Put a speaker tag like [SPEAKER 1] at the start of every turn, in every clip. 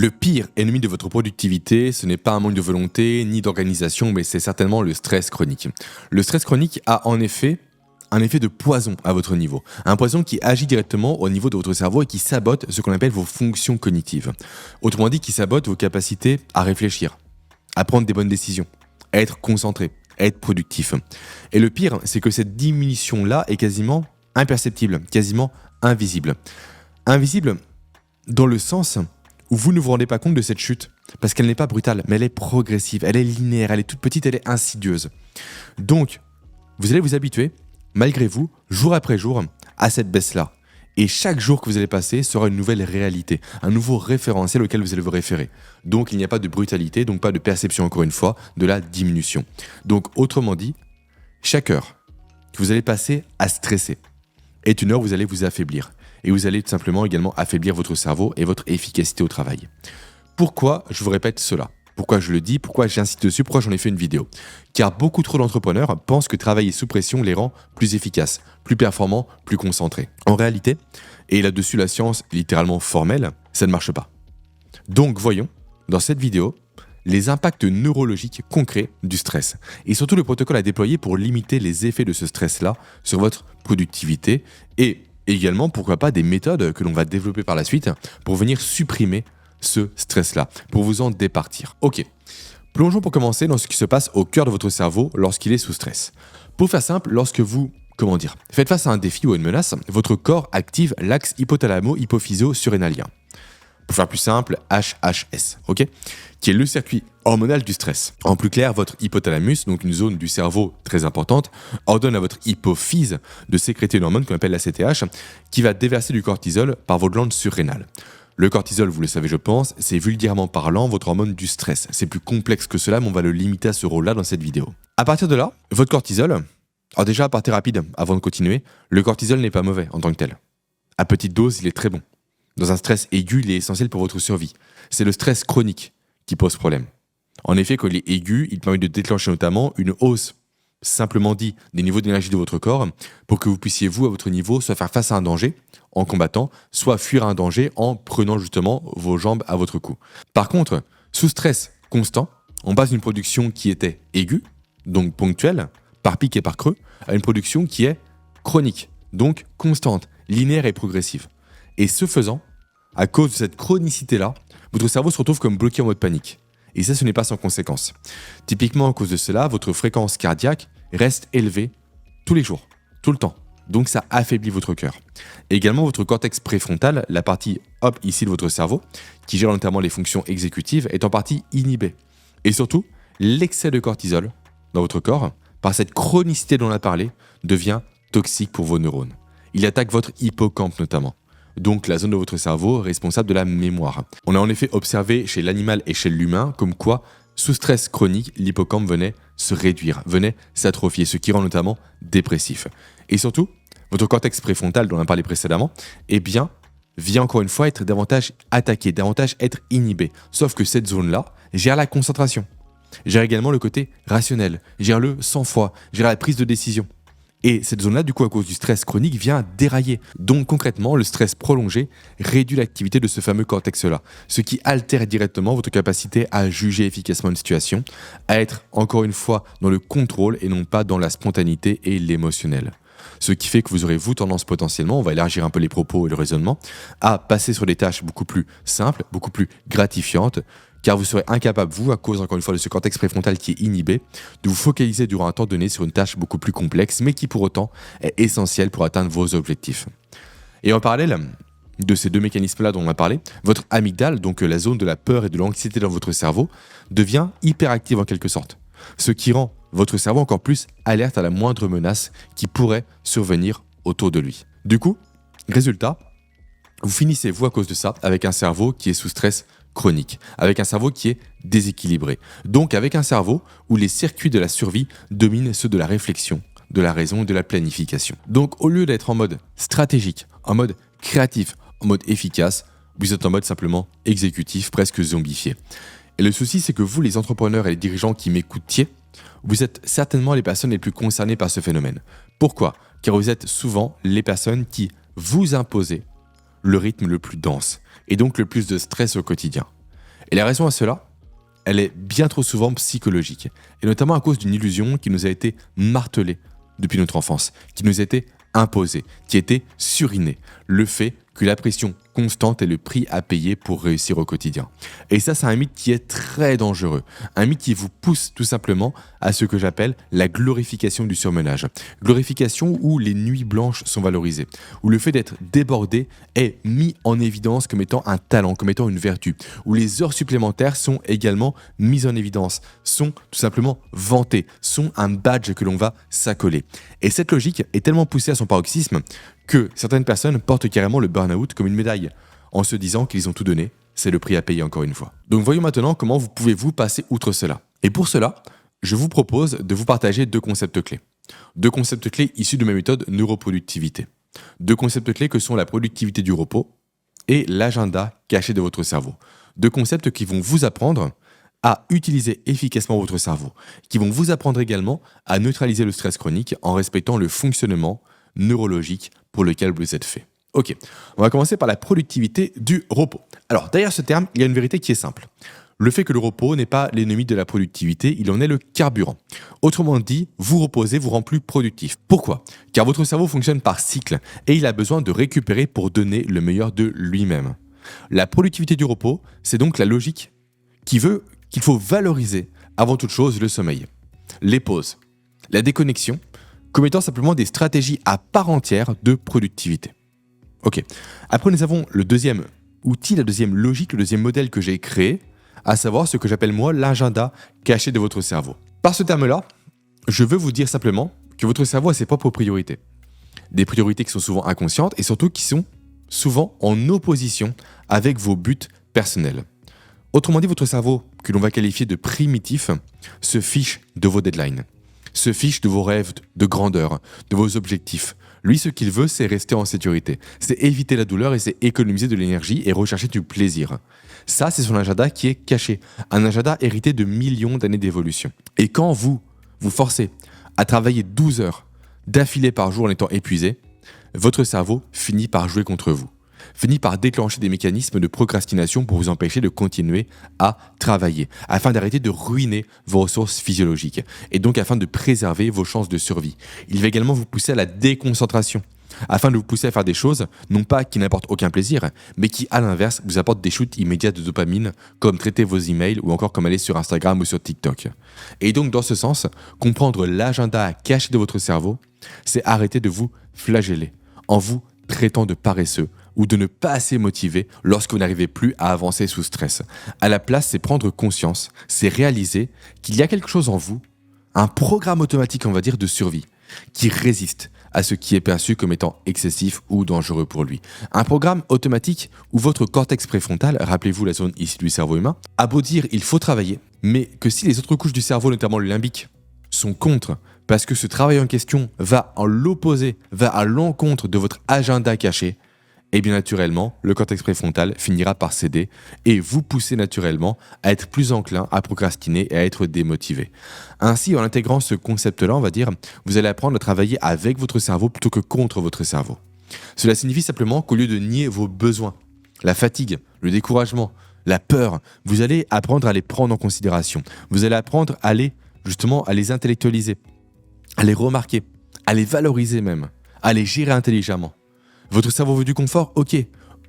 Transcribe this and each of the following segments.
[SPEAKER 1] Le pire ennemi de votre productivité, ce n'est pas un manque de volonté ni d'organisation, mais c'est certainement le stress chronique. Le stress chronique a en effet un effet de poison à votre niveau. Un poison qui agit directement au niveau de votre cerveau et qui sabote ce qu'on appelle vos fonctions cognitives. Autrement dit, qui sabote vos capacités à réfléchir, à prendre des bonnes décisions, à être concentré, à être productif. Et le pire, c'est que cette diminution-là est quasiment imperceptible, quasiment invisible. Invisible dans le sens où vous ne vous rendez pas compte de cette chute, parce qu'elle n'est pas brutale, mais elle est progressive, elle est linéaire, elle est toute petite, elle est insidieuse. Donc, vous allez vous habituer, malgré vous, jour après jour, à cette baisse-là. Et chaque jour que vous allez passer sera une nouvelle réalité, un nouveau référentiel auquel vous allez vous référer. Donc, il n'y a pas de brutalité, donc pas de perception, encore une fois, de la diminution. Donc, autrement dit, chaque heure que vous allez passer à stresser est une heure où vous allez vous affaiblir. Et vous allez tout simplement également affaiblir votre cerveau et votre efficacité au travail. Pourquoi je vous répète cela ? Pourquoi je le dis ? Pourquoi j'insiste dessus ? Pourquoi j'en ai fait une vidéo ? Car beaucoup trop d'entrepreneurs pensent que travailler sous pression les rend plus efficaces, plus performants, plus concentrés. En réalité, et là-dessus la science est littéralement formelle, ça ne marche pas. Donc voyons, dans cette vidéo, les impacts neurologiques concrets du stress et surtout le protocole à déployer pour limiter les effets de ce stress-là sur votre productivité et également, pourquoi pas, des méthodes que l'on va développer par la suite pour venir supprimer ce stress-là, pour vous en départir. Ok, plongeons pour commencer dans ce qui se passe au cœur de votre cerveau lorsqu'il est sous stress. Pour faire simple, lorsque vous, faites face à un défi ou à une menace, votre corps active l'axe hypothalamo-hypophyso-surrénalien. Pour faire plus simple, HHS, ok, qui est le circuit hormonal du stress. En plus clair, votre hypothalamus, donc une zone du cerveau très importante, ordonne à votre hypophyse de sécréter une hormone qu'on appelle la CTH, qui va déverser du cortisol par vos glandes surrénales. Le cortisol, vous le savez je pense, c'est vulgairement parlant votre hormone du stress. C'est plus complexe que cela, mais on va le limiter à ce rôle-là dans cette vidéo. À partir de là, votre cortisol, alors déjà à partir rapide, avant de continuer, le cortisol n'est pas mauvais en tant que tel. À petite dose, il est très bon. Dans un stress aigu, il est essentiel pour votre survie. C'est le stress chronique qui pose problème. En effet, quand il est aigu, il permet de déclencher notamment une hausse, simplement dit, des niveaux d'énergie de votre corps pour que vous puissiez, vous, à votre niveau, soit faire face à un danger en combattant, soit fuir un danger en prenant justement vos jambes à votre cou. Par contre, sous stress constant, on passe d'une production qui était aiguë, donc ponctuelle, par pic et par creux, à une production qui est chronique, donc constante, linéaire et progressive. Et ce faisant, à cause de cette chronicité-là, votre cerveau se retrouve comme bloqué en mode panique. Et ça, ce n'est pas sans conséquence. Typiquement, à cause de cela, votre fréquence cardiaque reste élevée tous les jours, tout le temps. Donc ça affaiblit votre cœur. Et également, votre cortex préfrontal, la partie ici de votre cerveau, qui gère notamment les fonctions exécutives, est en partie inhibée. Et surtout, l'excès de cortisol dans votre corps, par cette chronicité dont on a parlé, devient toxique pour vos neurones. Il attaque votre hippocampe notamment. Donc la zone de votre cerveau responsable de la mémoire. On a en effet observé chez l'animal et chez l'humain comme quoi, sous stress chronique, l'hippocampe venait se réduire, venait s'atrophier, ce qui rend notamment dépressif. Et surtout, votre cortex préfrontal dont on a parlé précédemment, vient encore une fois être davantage attaqué, davantage être inhibé. Sauf que cette zone-là gère la concentration, gère également le côté rationnel, gère le sang-froid, gère la prise de décision. Et cette zone-là, du coup, à cause du stress chronique, vient dérailler. Donc concrètement, le stress prolongé réduit l'activité de ce fameux cortex-là, ce qui altère directement votre capacité à juger efficacement une situation, à être, encore une fois, dans le contrôle et non pas dans la spontanéité et l'émotionnel. Ce qui fait que vous aurez, vous, tendance potentiellement, on va élargir un peu les propos et le raisonnement, à passer sur des tâches beaucoup plus simples, beaucoup plus gratifiantes, car vous serez incapable, vous, à cause, encore une fois, de ce cortex préfrontal qui est inhibé, de vous focaliser durant un temps donné sur une tâche beaucoup plus complexe, mais qui pour autant est essentielle pour atteindre vos objectifs. Et en parallèle de ces deux mécanismes-là dont on a parlé, votre amygdale, donc la zone de la peur et de l'anxiété dans votre cerveau, devient hyperactive en quelque sorte, ce qui rend votre cerveau encore plus alerte à la moindre menace qui pourrait survenir autour de lui. Du coup, résultat, vous finissez, vous, à cause de ça, avec un cerveau qui est sous stress chronique, avec un cerveau qui est déséquilibré. Donc avec un cerveau où les circuits de la survie dominent ceux de la réflexion, de la raison et de la planification. Donc au lieu d'être en mode stratégique, en mode créatif, en mode efficace, vous êtes en mode simplement exécutif, presque zombifié. Et le souci, c'est que vous, les entrepreneurs et les dirigeants qui m'écoutiez, vous êtes certainement les personnes les plus concernées par ce phénomène. Pourquoi ? Car vous êtes souvent les personnes qui vous imposez le rythme le plus dense et donc le plus de stress au quotidien. Et la raison à cela, elle est bien trop souvent psychologique, et notamment à cause d'une illusion qui nous a été martelée depuis notre enfance, qui nous a été imposée, qui a été surinée, le fait que la pression constante est le prix à payer pour réussir au quotidien. Et ça, c'est un mythe qui est très dangereux, un mythe qui vous pousse tout simplement à ce que j'appelle la glorification du surmenage. Glorification où les nuits blanches sont valorisées, où le fait d'être débordé est mis en évidence comme étant un talent, comme étant une vertu, où les heures supplémentaires sont également mises en évidence, sont tout simplement vantées, sont un badge que l'on va s'accoler. Et cette logique est tellement poussée à son paroxysme que certaines personnes portent carrément le burn-out comme une médaille, en se disant qu'ils ont tout donné, c'est le prix à payer encore une fois. Donc voyons maintenant comment vous pouvez passer outre cela. Et pour cela, je vous propose de vous partager 2 concepts clés. 2 concepts clés issus de ma méthode neuroproductivité. 2 concepts clés que sont la productivité du repos et l'agenda caché de votre cerveau. 2 concepts qui vont vous apprendre à utiliser efficacement votre cerveau, qui vont vous apprendre également à neutraliser le stress chronique en respectant le fonctionnement neurologique pour lequel vous êtes fait. Ok, on va commencer par la productivité du repos. Alors, derrière ce terme, il y a une vérité qui est simple. Le fait que le repos n'est pas l'ennemi de la productivité, il en est le carburant. Autrement dit, vous reposer vous rend plus productif. Pourquoi ? Car votre cerveau fonctionne par cycle et il a besoin de récupérer pour donner le meilleur de lui-même. La productivité du repos, c'est donc la logique qui veut qu'il faut valoriser avant toute chose le sommeil, les pauses, la déconnexion, comme étant simplement des stratégies à part entière de productivité. Ok. Après, nous avons le deuxième outil, la deuxième logique, le deuxième modèle que j'ai créé, à savoir ce que j'appelle moi l'agenda caché de votre cerveau. Par ce terme-là, je veux vous dire simplement que votre cerveau a ses propres priorités. Des priorités qui sont souvent inconscientes et surtout qui sont souvent en opposition avec vos buts personnels. Autrement dit, votre cerveau, que l'on va qualifier de primitif, se fiche de vos deadlines, se fiche de vos rêves de grandeur, de vos objectifs. Lui, ce qu'il veut, c'est rester en sécurité. C'est éviter la douleur et c'est économiser de l'énergie et rechercher du plaisir. Ça, c'est son agenda qui est caché. Un agenda hérité de millions d'années d'évolution. Et quand vous forcez à travailler 12 heures d'affilée par jour en étant épuisé, votre cerveau finit par jouer contre vous. Finit par déclencher des mécanismes de procrastination pour vous empêcher de continuer à travailler, afin d'arrêter de ruiner vos ressources physiologiques, et donc afin de préserver vos chances de survie. Il va également vous pousser à la déconcentration, afin de vous pousser à faire des choses, non pas qui n'apportent aucun plaisir, mais qui, à l'inverse, vous apportent des shoots immédiats de dopamine, comme traiter vos emails ou encore comme aller sur Instagram ou sur TikTok. Et donc, dans ce sens, comprendre l'agenda caché de votre cerveau, c'est arrêter de vous flageller, en vous traitant de paresseux, ou de ne pas assez motivé lorsque vous n'arrivez plus à avancer sous stress. À la place, c'est prendre conscience, c'est réaliser qu'il y a quelque chose en vous, un programme automatique, on va dire, de survie, qui résiste à ce qui est perçu comme étant excessif ou dangereux pour lui. Un programme automatique où votre cortex préfrontal, rappelez-vous la zone issue du cerveau humain, a beau dire il faut travailler, mais que si les autres couches du cerveau, notamment le limbique, sont contre, parce que ce travail en question va en l'opposé, va à l'encontre de votre agenda caché, et bien naturellement, le cortex préfrontal finira par céder et vous pousser naturellement à être plus enclin à procrastiner et à être démotivé. Ainsi, en intégrant ce concept-là, on va dire, vous allez apprendre à travailler avec votre cerveau plutôt que contre votre cerveau. Cela signifie simplement qu'au lieu de nier vos besoins, la fatigue, le découragement, la peur, vous allez apprendre à les prendre en considération. Vous allez apprendre à les intellectualiser, à les remarquer, à les valoriser même, à les gérer intelligemment. Votre cerveau veut du confort ? Ok,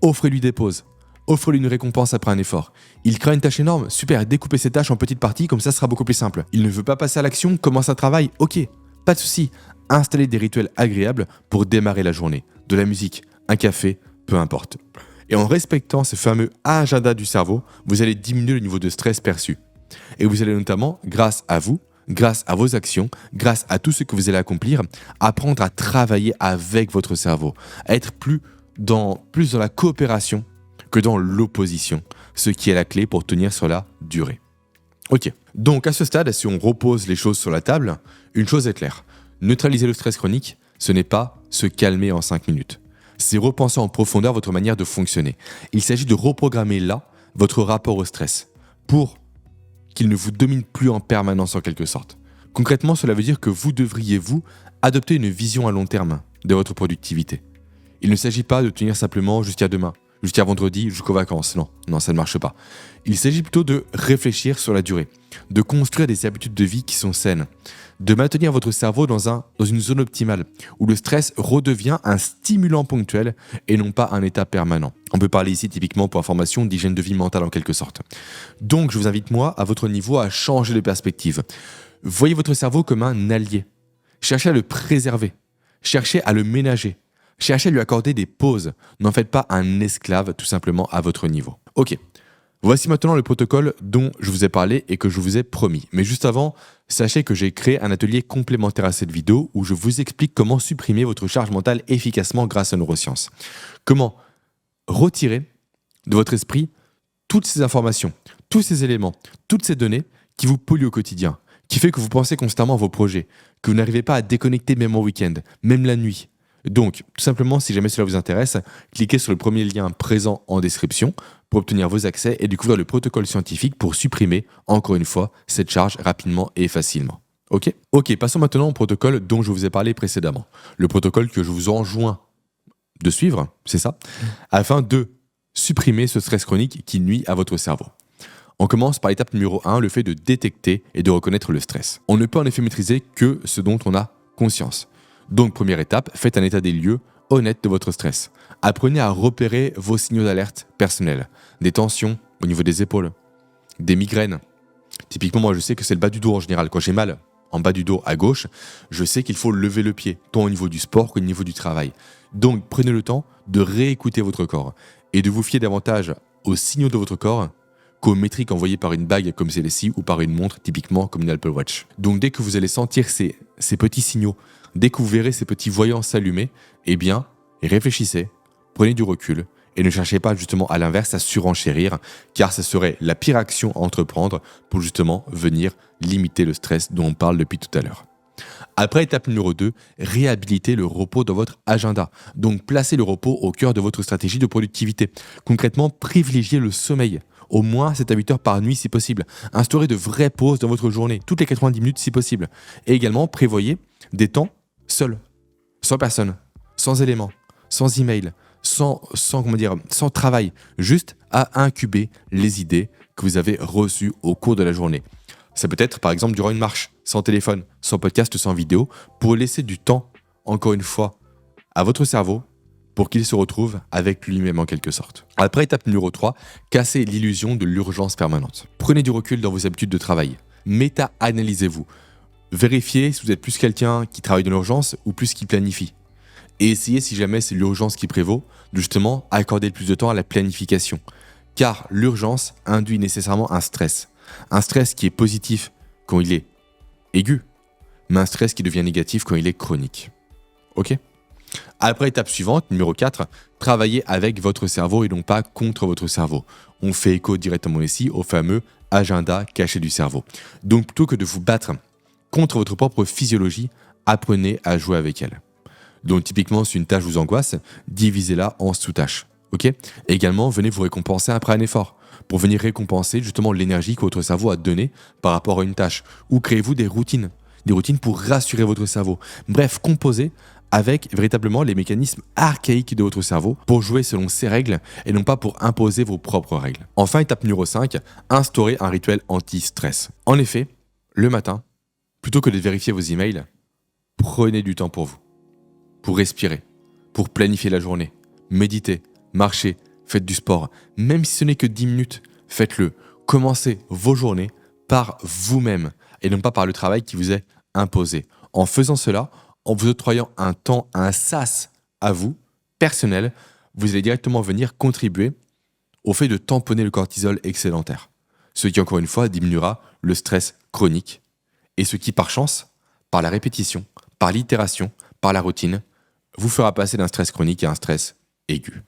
[SPEAKER 1] offrez-lui des pauses. Offrez-lui une récompense après un effort. Il crée une tâche énorme ? Super, découpez ces tâches en petites parties, comme ça sera beaucoup plus simple. Il ne veut pas passer à l'action ? Commence un travail ? Ok, pas de souci. Installez des rituels agréables pour démarrer la journée. De la musique, un café, peu importe. Et en respectant ce fameux agenda du cerveau, vous allez diminuer le niveau de stress perçu. Et vous allez notamment, grâce à vous, grâce à vos actions, grâce à tout ce que vous allez accomplir, apprendre à travailler avec votre cerveau, à être plus dans la coopération que dans l'opposition, ce qui est la clé pour tenir sur la durée. Ok, donc à ce stade, si on repose les choses sur la table, une chose est claire, neutraliser le stress chronique, ce n'est pas se calmer en 5 minutes. C'est repenser en profondeur votre manière de fonctionner. Il s'agit de reprogrammer là votre rapport au stress pour qu'il ne vous domine plus en permanence en quelque sorte. Concrètement, cela veut dire que vous devriez, adopter une vision à long terme de votre productivité. Il ne s'agit pas de tenir simplement jusqu'à demain, jusqu'à vendredi, jusqu'aux vacances. Non, non, ça ne marche pas. Il s'agit plutôt de réfléchir sur la durée, de construire des habitudes de vie qui sont saines, de maintenir votre cerveau dans une zone optimale, où le stress redevient un stimulant ponctuel et non pas un état permanent. On peut parler ici typiquement pour information d'hygiène de vie mentale en quelque sorte. Donc je vous invite moi, à votre niveau, à changer de perspective. Voyez votre cerveau comme un allié. Cherchez à le préserver. Cherchez à le ménager. Cherchez à lui accorder des pauses. N'en faites pas un esclave tout simplement à votre niveau. Ok, voici maintenant le protocole dont je vous ai parlé et que je vous ai promis. Mais juste avant, sachez que j'ai créé un atelier complémentaire à cette vidéo où je vous explique comment supprimer votre charge mentale efficacement grâce à neurosciences. Comment retirer de votre esprit toutes ces informations, tous ces éléments, toutes ces données qui vous polluent au quotidien, qui fait que vous pensez constamment à vos projets, que vous n'arrivez pas à déconnecter même en week-end, même la nuit. Donc, tout simplement, si jamais cela vous intéresse, cliquez sur le premier lien présent en description pour obtenir vos accès et découvrir le protocole scientifique pour supprimer, encore une fois, cette charge rapidement et facilement. Ok, passons maintenant au protocole dont je vous ai parlé précédemment. Le protocole que je vous enjoins de suivre, c'est ça, afin de supprimer ce stress chronique qui nuit à votre cerveau. On commence par l'étape numéro 1, le fait de détecter et de reconnaître le stress. On ne peut en effet maîtriser que ce dont on a conscience. Donc, première étape, faites un état des lieux honnête de votre stress. Apprenez à repérer vos signaux d'alerte personnels, des tensions au niveau des épaules, des migraines. Typiquement, moi, je sais que c'est le bas du dos en général. Quand j'ai mal en bas du dos à gauche, je sais qu'il faut lever le pied, tant au niveau du sport qu'au niveau du travail. Donc, prenez le temps de réécouter votre corps et de vous fier davantage aux signaux de votre corps qu'aux métriques envoyées par une bague comme celle-ci ou par une montre, typiquement comme une Apple Watch. Donc, dès que vous allez sentir ces petits signaux, dès que vous verrez ces petits voyants s'allumer, eh bien, réfléchissez, prenez du recul et ne cherchez pas justement à l'inverse à surenchérir, car ce serait la pire action à entreprendre pour justement venir limiter le stress dont on parle depuis tout à l'heure. Après, étape numéro 2, réhabilitez le repos dans votre agenda. Donc, placez le repos au cœur de votre stratégie de productivité. Concrètement, privilégiez le sommeil. Au moins 7 à 8 heures par nuit si possible. Instaurez de vraies pauses dans votre journée, toutes les 90 minutes si possible. Et également, prévoyez des temps seuls, sans personne, sans éléments, sans email, sans travail, juste à incuber les idées que vous avez reçues au cours de la journée. Ça peut être par exemple durant une marche, sans téléphone, sans podcast, sans vidéo, pour laisser du temps, encore une fois, à votre cerveau pour qu'il se retrouve avec lui-même en quelque sorte. Après, étape numéro 3, cassez l'illusion de l'urgence permanente. Prenez du recul dans vos habitudes de travail. Méta-analysez-vous. Vérifiez si vous êtes plus quelqu'un qui travaille dans l'urgence ou plus qui planifie. Et essayez, si jamais c'est l'urgence qui prévaut, de justement accorder le plus de temps à la planification. Car l'urgence induit nécessairement un stress. Un stress qui est positif quand il est aigu, mais un stress qui devient négatif quand il est chronique. Ok ? Après, étape suivante, numéro 4, travaillez avec votre cerveau et non pas contre votre cerveau. On fait écho directement ici au fameux agenda caché du cerveau. Donc plutôt que de vous battre contre votre propre physiologie, apprenez à jouer avec elle. Donc typiquement, si une tâche vous angoisse, divisez-la en sous-tâches. Ok ? Également, venez vous récompenser après un effort, pour venir récompenser justement l'énergie que votre cerveau a donnée par rapport à une tâche. Ou créez-vous des routines pour rassurer votre cerveau. Bref, composez avec véritablement les mécanismes archaïques de votre cerveau pour jouer selon ses règles et non pas pour imposer vos propres règles. Enfin, étape numéro 5, instaurez un rituel anti-stress. En effet, le matin, plutôt que de vérifier vos emails, prenez du temps pour vous, pour respirer, pour planifier la journée, méditez, marchez, faites du sport. Même si ce n'est que 10 minutes, faites-le. Commencez vos journées par vous-même et non pas par le travail qui vous est imposé. En faisant cela, en vous octroyant un temps, un sas à vous, personnel, vous allez directement venir contribuer au fait de tamponner le cortisol excédentaire. Ce qui, encore une fois, diminuera le stress chronique et ce qui, par chance, par la répétition, par l'itération, par la routine, vous fera passer d'un stress chronique à un stress aigu.